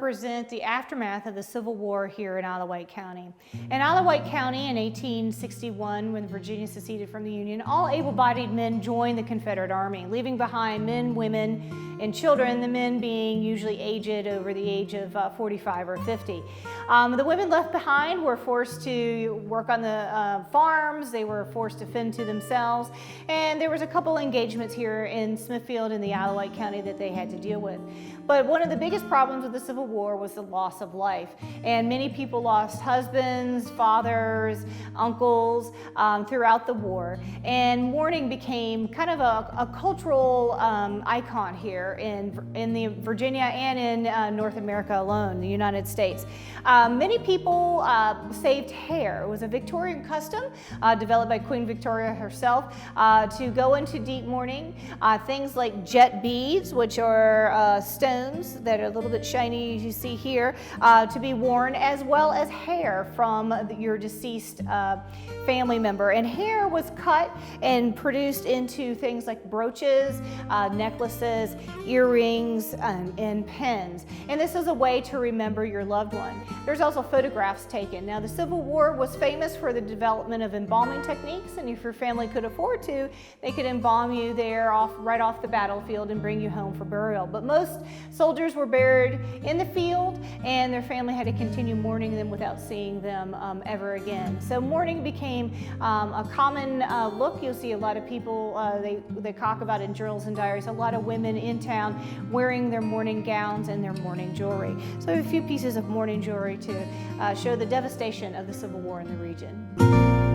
represent the aftermath of the Civil War here in Isle of Wight County. In Isle of Wight County in 1861, when Virginia seceded from the Union, all able-bodied men joined the Confederate Army, leaving behind men, women, and children, the men being usually aged over the age of 45 or 50. The women left behind were forced to work on the farms, they were forced to fend to themselves, and there was a couple engagements here in Smithfield in the Isle of Wight County that they had to deal with. But one of the biggest problems with the Civil War was the loss of life, and many people lost husbands, fathers, uncles throughout the war, and mourning became kind of a cultural icon here in the Virginia and in North America alone, the United States. Many people saved hair. It was a Victorian custom developed by Queen Victoria herself to go into deep mourning. Things like jet beads, which are stones that are a little bit shiny, as you see here, to be worn, as well as hair from your deceased family member. And hair was cut and produced into things like brooches, necklaces, earrings, and pins. And this is a way to remember your loved one. There's also photographs taken. Now, the Civil War was famous for the development of embalming techniques, and if your family could afford to, they could embalm you there right off the battlefield and bring you home for burial. But most soldiers were buried in the field, and their family had to continue mourning them without seeing them ever again. So mourning became a common look. You'll see a lot of people, they talk about in journals and diaries, a lot of women in town wearing their mourning gowns and their mourning jewelry. So a few pieces of mourning jewelry to show the devastation of the Civil War in the region.